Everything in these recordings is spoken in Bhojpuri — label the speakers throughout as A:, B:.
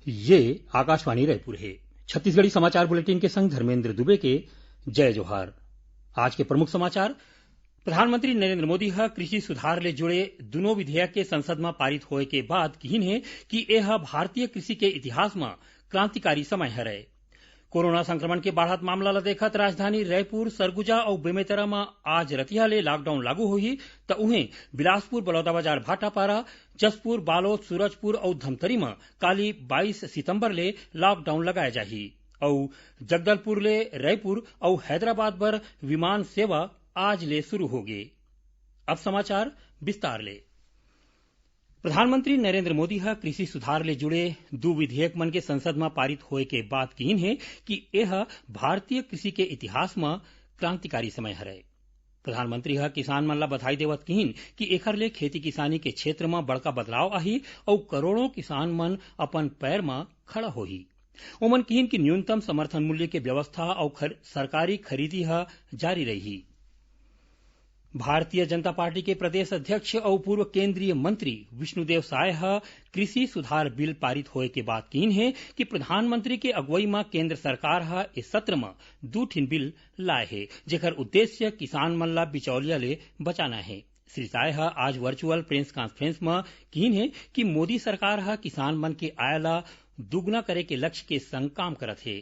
A: ये आकाशवाणी रायपुर है। छत्तीसगढ़ी समाचार बुलेटिन के संग धर्मेंद्र दुबे के जय जोहार। आज के प्रमुख समाचार। प्रधानमंत्री नरेंद्र मोदी कृषि सुधार ले जुड़े दुनों विधेयक के संसद में पारित होए के बाद कहिन है कि यह भारतीय कृषि के इतिहास में क्रांतिकारी समय हरे। कोरोना संक्रमण के बढ़त मामला ला देखत राजधानी रायपुर, सरगुजा और बेमेतरा में आज रतिया ले लॉकडाउन लागू होही त उहें बिलासपुर, बलौदाबाजार, भाटापारा, जसपुर, बालोद, सूरजपुर और धमतरी में काली 22 सितंबर ले लॉकडाउन लगाए जाही और जगदलपुर ले रायपुर और हैदराबाद बर विमान सेवा आज ले शुरू होगे। अब समाचार विस्तार ले। प्रधानमंत्री नरेंद्र मोदी कृषि सुधार ले जुड़े दो विधेयक मन के संसद में पारित होए के बाद कहिन है कि यह भारतीय कृषि के इतिहास में क्रांतिकारी समय हरे। प्रधानमंत्री किसान मन ला बधाई देवत कहिन कि एखर ले खेती किसानी के क्षेत्र में बड़का बदलाव आही और करोड़ों किसान मन अपन पैर में खड़ा होही। ओमन कहिन कि न्यूनतम समर्थन मूल्य के व्यवस्था और सरकारी खरीदी जारी रही। भारतीय जनता पार्टी के प्रदेश अध्यक्ष और पूर्व केंद्रीय मंत्री विष्णुदेव साय कृषि सुधार बिल पारित होए के बाद कहिन है कि प्रधानमंत्री के अगुवाई में केंद्र सरकार इस सत्र में 2 ठिन बिल लाए है, जेकर उद्देश्य किसान मन ला बिचौलिया ले बचाना है। श्री साय आज वर्चुअल प्रेस कॉन्फ्रेंस में कहिन है कि मोदी सरकार किसान मन के आय ला दुगना करे के लक्ष्य के संग काम करत है।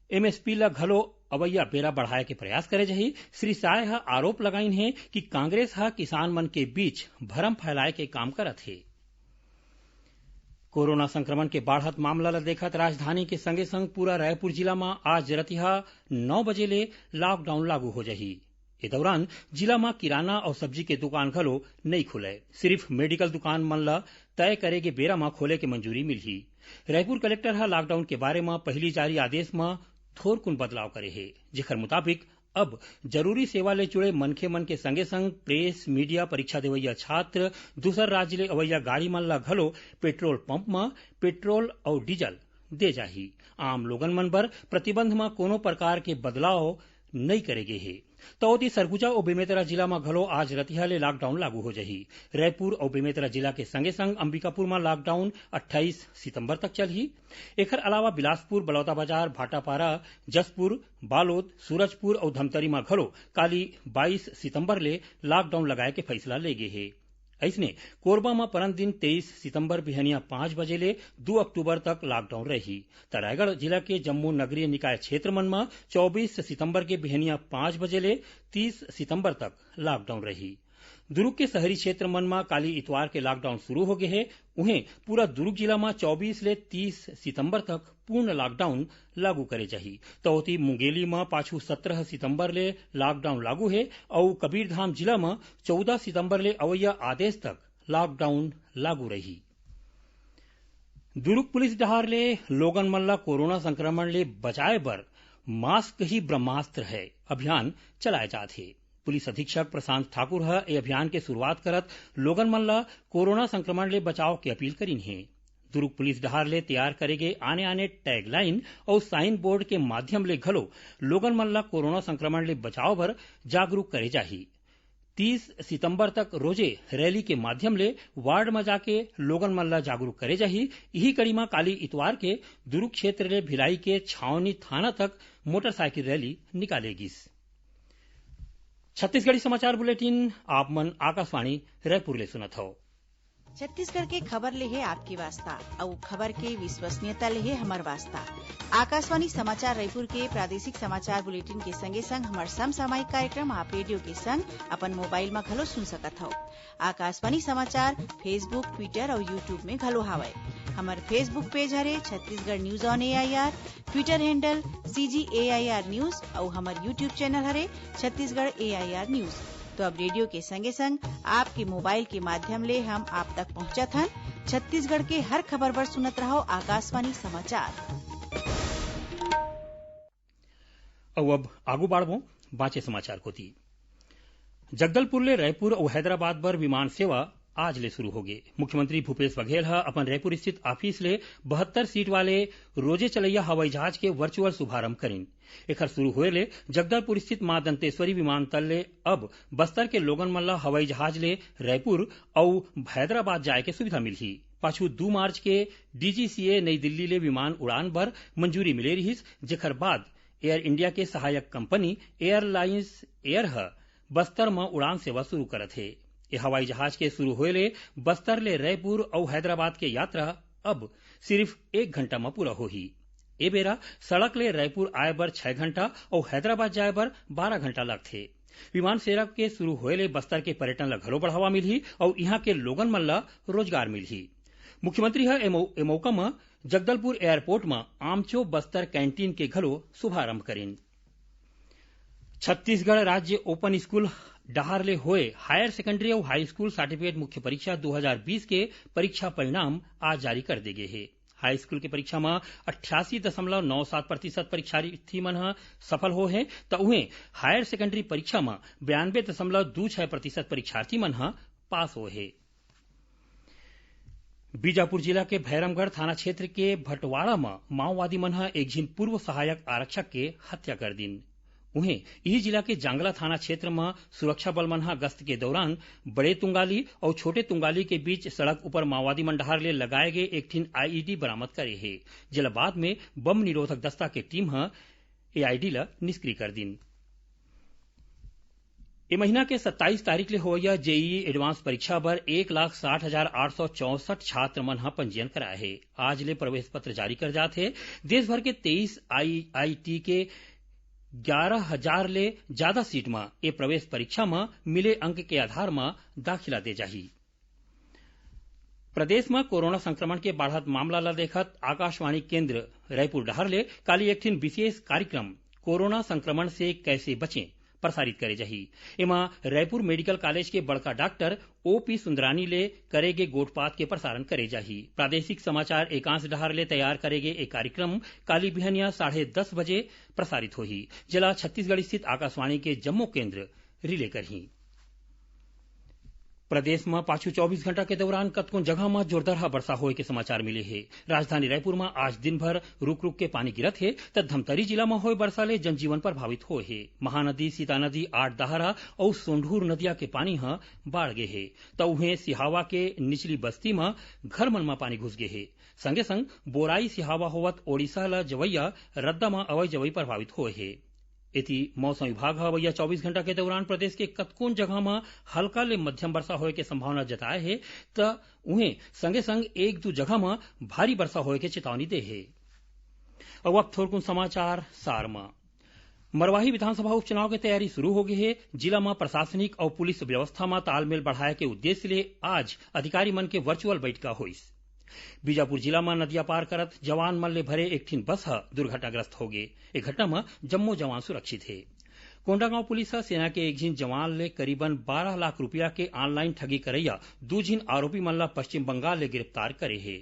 A: एमएसपी ला घलो अवैया बेरा बढ़ाए के प्रयास करे जही। श्री साय आरोप लगाइन है कि कांग्रेस किसान मन के बीच भरम फैलाए के काम करत है। कोरोना संक्रमण के बढ़त मामला ला देखत राजधानी के संगे संग पूरा रायपुर जिला में आज रतिहा 9 बजे ले लॉकडाउन लागू हो जही। इस दौरान जिला में किराना और सब्जी के दुकान घलो नहीं खुले, सिर्फ मेडिकल दुकान मन ला तय करे के बेरा में खोले के मंजूरी मिलही। रायपुर कलेक्टर लॉकडाउन के बारे में पहली जारी आदेश में थोरकुन बदलाव करे है, जेकर मुताबिक अब जरूरी सेवा ले जुड़े मनखे मन के संगे संग प्रेस, मीडिया, परीक्षा देवैया छात्र, दूसर राज्य ले अवैया गाड़ी मन ला घलो पेट्रोल पंप में पेट्रोल और डीजल दे जाही। आम लोगन मन बर प्रतिबंध में कोनो प्रकार के बदलाव नहीं करेगे है। तौती सरगुजा और बेमेतरा जिला में घलो आज रतिहा ले लॉकडाउन लागू हो जही। रायपुर और बेमेतरा जिला के संगे संग अंबिकापुर में लॉकडाउन 28 सितंबर तक चलही। एकर अलावा बिलासपुर, बलौदाबाजार, भाटापारा, जसपुर, बालोद, सूरजपुर और धमतरी में घलो काली 22 सितंबर ले लॉकडाउन लगाए के फैसला ले गे है। ऐसने कोरबा में परन दिन 23 सितंबर बिहनिया 5 बजे ले 2 अक्टूबर तक लॉकडाउन रही। रायगढ़ जिला के जम्मू नगरीय निकाय क्षेत्र मन में 24 सितंबर के बिहनिया 5 बजे ले 30 सितंबर तक लॉकडाउन रही। दुर्ग के शहरी क्षेत्र मन में काली इतवार के लॉकडाउन शुरू हो गए है। उन्हें पूरा दुर्ग जिला में 24 ले 30 सितंबर तक पूर्ण लॉकडाउन लागू करे जाही। तौती मुंगेली में पाछू 17 सितंबर ले लॉकडाउन लागू है और कबीरधाम जिला में 14 सितंबर ले अवैया आदेश तक लॉकडाउन लागू रही। दुर्ग पुलिस डहार ले लोगन मन ला कोरोना संक्रमण ले बचाए बर मास्क ही ब्रह्मास्त्र है अभियान चलाए जात है। पुलिस अधीक्षक प्रशांत ठाकुर ये अभियान के शुरुआत करत लोगन मन ला कोरोना संक्रमण ले बचाव की अपील करीन है। दुर्ग पुलिस डहार ले तैयार करे गए आने टैग लाइन और साइन बोर्ड के माध्यम ले घलो लोगन मन ला कोरोना संक्रमण ले बचाव बर जागरूक करे जाही। 30 सितंबर तक रोजे रैली के माध्यम ले वार्ड में जाके लोगन मन ला जागरूक करे जाही। यही कड़ी में काली इतवार के दुर्ग क्षेत्र ले भिलाई के छावनी थाना तक मोटरसाइकिल रैली निकालेगिस। छत्तीसगढ़ी समाचार बुलेटिन आप मन आकाशवाणी रायपुर ले सुनत हो।
B: छत्तीसगढ़ के खबर ले है आपकी वास्ता और खबर के विश्वसनीयता ले है हमार वास्ता। आकाशवाणी समाचार रायपुर के प्रादेशिक समाचार बुलेटिन के संगे संग हमार समसामयिक कार्यक्रम आप रेडियो के संग अपन मोबाइल में घलो सुन सकत हो। आकाशवाणी समाचार फेसबुक, ट्विटर और यूट्यूब में घलो हावय। हमार फेसबुक पेज हरे Chhattisgarh news on AIR, Twitter handle CGAIR news और हमार यूट्यूब चैनल हरे छत्तीसगढ़ AIR न्यूज। तो अब रेडियो के संगे संग आपके मोबाइल के माध्यम ले हम आप तक पहुंचत हन। छत्तीसगढ़ के हर खबर पर सुनत रहो आकाशवाणी समाचार।
A: अब आगू बाढ़बो बाँचे समाचार होती। जगदलपुर ले रायपुर और हैदराबाद बर विमान सेवा आज ले शुरू होगे। मुख्यमंत्री भूपेश बघेल अपन रायपुर स्थित ऑफिस ले 72 सीट वाले रोजे चलैया हवाई जहाज के वर्चुअल शुभारंभ करीन। एखर शुरू होए ले जगदलपुर स्थित मां दंतेश्वरी विमानतल ले अब बस्तर के लोगन मन ला हवाई जहाज ले रायपुर और हैदराबाद जाए के सुविधा मिलही। पाछू 2 मार्च के डीजीसीए नई दिल्ली ले विमान उड़ान बर मंजूरी मिले रहिस, जेकर बाद एयर इंडिया के सहायक कंपनी एयरलाइंस एयर ह बस्तर में उड़ान सेवा शुरू करत है। ये हवाई जहाज के शुरू होए ले बस्तर ले रायपुर और हैदराबाद के यात्रा अब सिर्फ 1 घंटा में पूरा होही। ए बेरा सड़क ले रायपुर आए बर 6 घंटा और हैदराबाद जाए बर 12 घंटा लगथे। विमान सेवा के शुरू होए ले बस्तर के पर्यटन ला घलो बढ़ावा मिलही और यहाँ के लोगन मन ला रोजगार मिलही। मुख्यमंत्री ह ए मौका में जगदलपुर एयरपोर्ट में आमचो बस्तर कैंटीन के घलो शुभारंभ करेन। छत्तीसगढ़ राज्य ओपन स्कूल डहार ले होए हायर सेकेंडरी और हाई स्कूल सर्टिफिकेट मुख्य परीक्षा 2020 के परीक्षा परिणाम आज जारी कर दे गए है। हाई स्कूल के परीक्षा में 88.97% परीक्षार्थी मन सफल हो है, तो उन्हें हायर सेकेंडरी परीक्षा में 92.26% परीक्षार्थी मन पास हो है। बीजापुर जिला के भैरमगढ़ थाना क्षेत्र के भटवाड़ा में माओवादी मन एक झिन पूर्व सहायक आरक्षक के हत्या कर दिन। उन्हें यही जिला के जांगला थाना क्षेत्र में सुरक्षा बल मन गश्त के दौरान बड़े तुंगाली और छोटे तुंगाली के बीच सड़क ऊपर माओवादी मन डहार ले लगाए गए एक ठिन आईईडी बरामद करे है, जिला बाद में बम निरोधक दस्ता के टीम एआईडी ला निष्क्रिय कर दिन। ए महीना के 27 तारीख ले होया जेईई एडवांस परीक्षा बर 1,60,864 छात्र मन पंजीयन कराए है। आज ले प्रवेश पत्र जारी कर जात है। देश भर के 23 आईआईटी के 11,000 ले ज्यादा सीट में ए प्रवेश परीक्षा में मिले अंक के आधार में दाखिला दे जाही। प्रदेश में कोरोना संक्रमण के बढ़त मामला ला देखत आकाशवाणी केंद्र रायपुर डहार ले काली एक ठिन विशेष कार्यक्रम कोरोना संक्रमण से कैसे बचें प्रसारित करे जाही। एमा रायपुर मेडिकल कॉलेज के बड़का डॉक्टर ओपी सुंदरानी ले करेगे गोठपात के प्रसारण करे जाही। प्रादेशिक समाचार एकांश डहार ले तैयार करेगे एक कार्यक्रम काली बिहनिया 10:30 बजे प्रसारित होही, जिला छत्तीसगढ़ स्थित आकाशवाणी के जम्मू केंद्र रिले करही। प्रदेश में पाछू 24 घंटा के दौरान कतको जगह में जोरदार वर्षा होए के समाचार मिले है। राजधानी रायपुर में आज दिन भर रुक रुक के पानी गिरत है, तब धमतरी जिला में होए वर्षा ले जनजीवन प्रभावित होए है। महानदी, सीता नदी, आठ दहारा और सोंढूर नदिया के पानी बाढ़ गे है, तो उन्हें सिहावा के निचली बस्ती में घर मन में पानी घुस गे है। संगे संग बोराई सिहावा होवत ओडिशा ला जवैया रद्दा में अवै जवई प्रभावित होए है। इति मौसम विभाग अवैया 24 घंटा के दौरान प्रदेश के कतकोन जगह में हल्का ले मध्यम वर्षा होए के संभावना जताए है, तो उन्हें संगे संग 1-2 जगह में भारी वर्षा होए के चेतावनी दे है। अब थोड़कुन समाचार सार में मरवाही विधानसभा उपचुनाव की तैयारी शुरू हो गई है। जिला में प्रशासनिक और पुलिस व्यवस्था में तालमेल बढ़ाए के उद्देश्य ले आज अधिकारी मन के वर्चुअल बैठका हुई। बीजापुर जिला में नदिया पार करत जवान मन ले भरे एक ठिन बस दुर्घटनाग्रस्त हो गए। एक घटना में जम्मो जवान सुरक्षित है। कोंडागांव पुलिस सेना के एक झिन जवान ले करीबन 12 लाख रुपया के ऑनलाइन ठगी करैया 2 झिन आरोपी मन ला पश्चिम बंगाल ले गिरफ्तार करे है।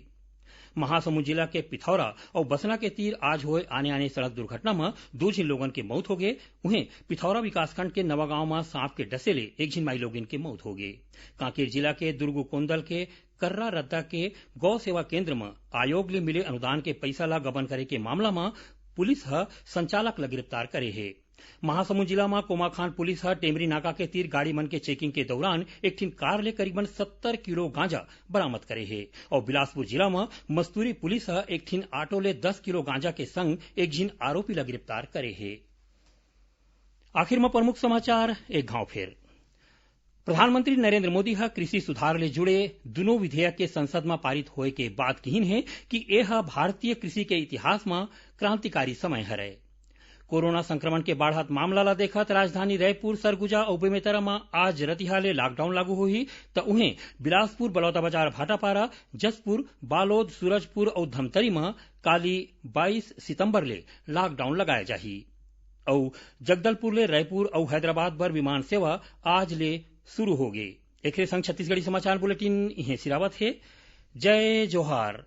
A: महासमुंद जिला के पिथौरा और बसना के तीर आज हुए आने सड़क दुर्घटना में 2 झिन लोगन के मौत हो गए। उन्हें पिथौरा विकासखंड के नवागांव में सांप के डसे ले एक झिन माई लोगन के मौत हो गए। कांकेर जिला के दुर्गु कोंदल के कर्रा रद्दा के गौ सेवा केंद्र में आयोग ले मिले अनुदान के पैसा ला गबन करे के मामला में पुलिस संचालक ला गिरफ्तार करे है। महासमुंद जिला में कोमाखान पुलिस टेमरी नाका के तीर गाड़ी मन के चेकिंग के दौरान एक ठिन कार ले करीबन 70 किलो गांजा बरामद करे है। और बिलासपुर जिला में मस्तूरी पुलिस एक ठिन ऑटो ले 10 किलो गांजा के संग एक झिन आरोपी ला गिरफ्तार करे है। आखिर में प्रमुख समाचार एक घाव फेर। प्रधानमंत्री नरेंद्र मोदी कृषि सुधार ले जुड़े दोनों विधेयक के संसद में पारित होए के बाद कहिन है कि यह भारतीय कृषि के इतिहास में क्रांतिकारी समय हरे। कोरोना संक्रमण के बढ़त मामला ला देखत राजधानी रायपुर, सरगुजा और बेमेतरा में आज रतिहा ले लॉकडाउन लागू हुई, तो उन्हें बिलासपुर, बलौदाबाजार, भाटापारा, जसपुर, बालोद, सूरजपुर और धमतरी में काली 22 सितंबर ले लॉकडाउन लगाए जाही। और जगदलपुर ले रायपुर और हैदराबाद बर विमान सेवा आज ले शुरू हो गई। एक संग छत्तीसगढ़ी समाचार बुलेटिन इहे सिरावत है। जय जोहार।